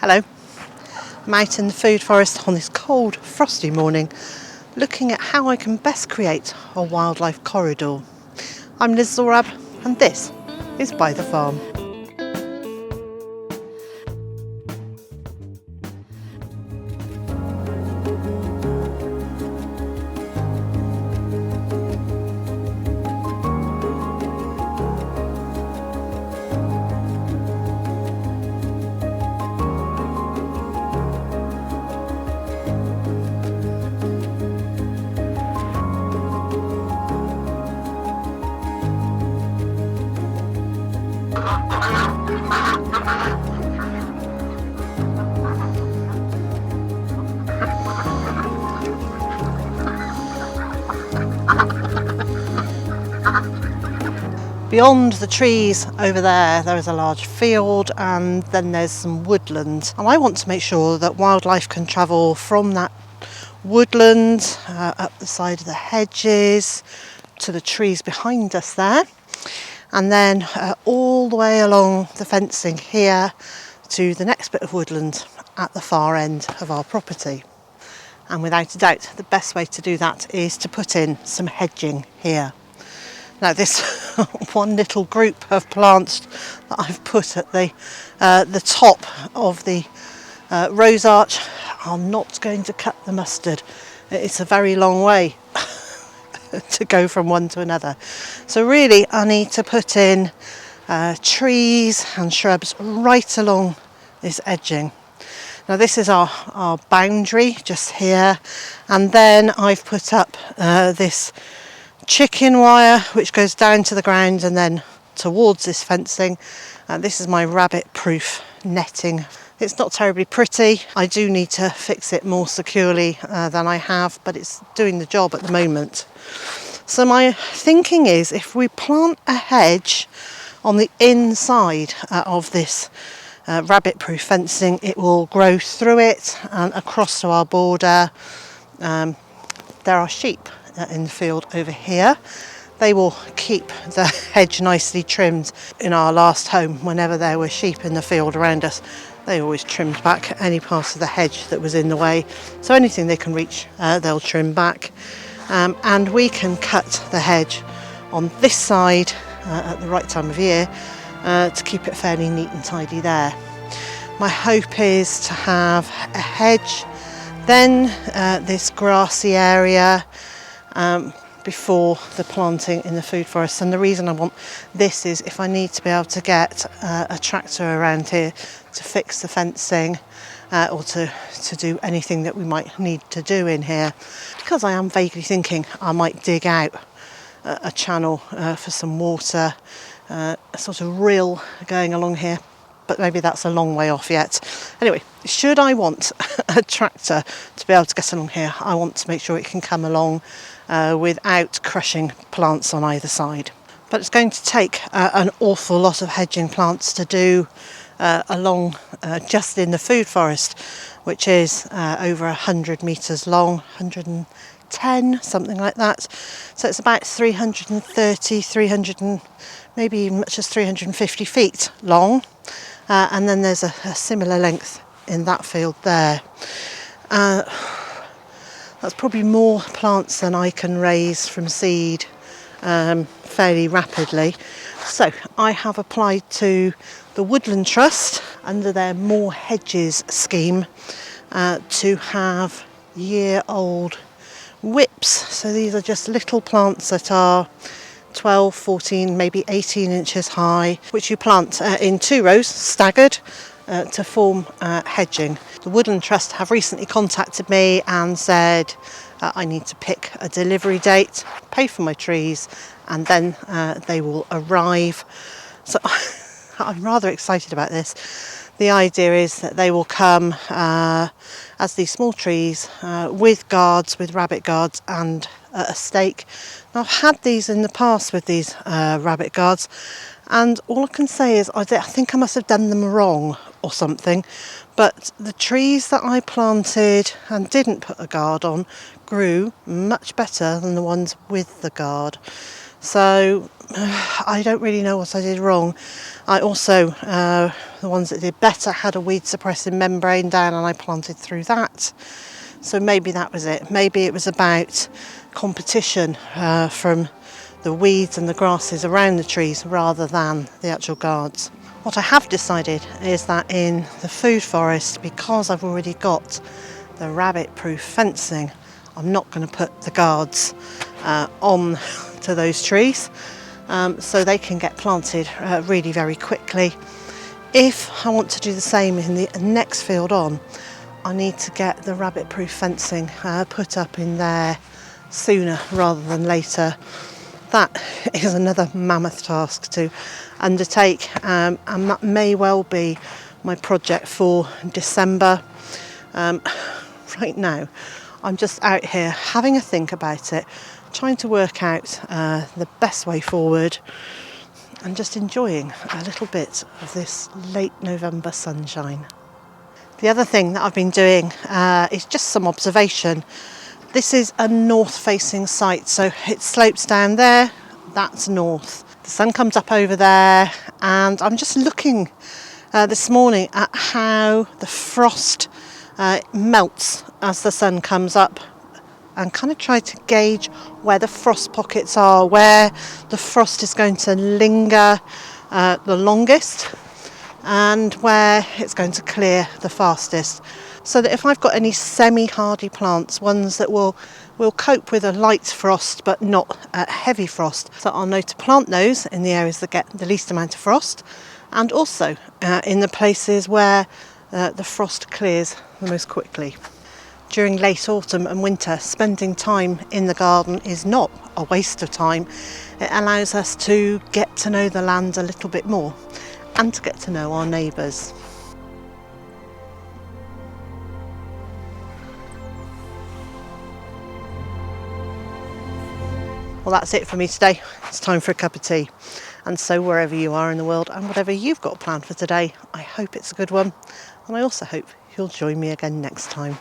Hello, I'm out in the food forest on this cold, frosty morning, looking at how I can best create a wildlife corridor. I'm Zorab, and this is Byther Farm. Beyond the trees over there is a large field, and then there's some woodland. And I want to make sure that wildlife can travel from that woodland up the side of the hedges to the trees behind us there, and then all the way along the fencing here to the next bit of woodland at the far end of our property. And without a doubt, the best way to do that is to put in some hedging here. Now, this one little group of plants that I've put at the top of the rose arch are not going to cut the mustard. It's a very long way to go from one to another. So really, I need to put in trees and shrubs right along this edging. Now, this is our boundary just here, and then I've put up this chicken wire which goes down to the ground and then towards this fencing. This is my rabbit proof netting. It's not terribly pretty. I do need to fix it more securely than I have, but it's doing the job at the moment. So my thinking is, if we plant a hedge on the inside of this rabbit proof fencing, it will grow through it and across to our border. There are sheep in the field over here. They will keep the hedge nicely trimmed. In our last home, whenever there were sheep in the field around us, they always trimmed back any part of the hedge that was in the way. So anything they can reach, they'll trim back. And we can cut the hedge on this side at the right time of year to keep it fairly neat and tidy there. My hope is to have a hedge, then this grassy area, before the planting in the food forest. And the reason I want this is if I need to be able to get a tractor around here to fix the fencing or to do anything that we might need to do in here, because I am vaguely thinking I might dig out a channel for some water, a sort of rill going along here, but maybe that's a long way off yet. Anyway, should I want a tractor to be able to get along here, I want to make sure it can come along without crushing plants on either side. But it's going to take an awful lot of hedging plants to do along just in the food forest, which is over 100 metres long, 110, something like that. So it's about 330, maybe even much as 350 feet long. And then there's a similar length in that field there. That's probably more plants than I can raise from seed fairly rapidly. So I have applied to the Woodland Trust under their More Hedges scheme to have year-old whips. So these are just little plants that are 12, 14, maybe 18 inches high, which you plant in 2 rows, staggered, to form hedging. The Woodland Trust have recently contacted me and said I need to pick a delivery date, pay for my trees, and then they will arrive. So I'm rather excited about this. The idea is that they will come as these small trees with guards, with rabbit guards and a stake. Now, I've had these in the past with these rabbit guards, and all I can say is I think I must have done them wrong or something, but the trees that I planted and didn't put a guard on grew much better than the ones with the guard. So I don't really know what I did wrong. I also, the ones that did better had a weed suppressing membrane down, and I planted through that. So maybe that was it. Maybe it was about competition from the weeds and the grasses around the trees rather than the actual guards. What I have decided is that in the food forest, because I've already got the rabbit-proof fencing, I'm not going to put the guards on to those trees, so they can get planted really very quickly. If I want to do the same in the next field on, I need to get the rabbit-proof fencing put up in there sooner rather than later. That is another mammoth task to undertake, and that may well be my project for December. Right now, I'm just out here having a think about it, trying to work out the best way forward, and just enjoying a little bit of this late November sunshine. The other thing that I've been doing is just some observation. This is a north-facing site, so it slopes down there, that's north. The sun comes up over there, and I'm just looking this morning at how the frost melts as the sun comes up, and kind of try to gauge where the frost pockets are, where the frost is going to linger the longest, and where it's going to clear the fastest. So that if I've got any semi-hardy plants, ones that will cope with a light frost but not heavy frost, so I'll know to plant those in the areas that get the least amount of frost, and also in the places where the frost clears the most quickly. During late autumn and winter, spending time in the garden is not a waste of time. It allows us to get to know the land a little bit more and to get to know our neighbours. Well, that's it for me today. It's time for a cup of tea. And so wherever you are in the world and whatever you've got planned for today, I hope it's a good one. And I also hope you'll join me again next time.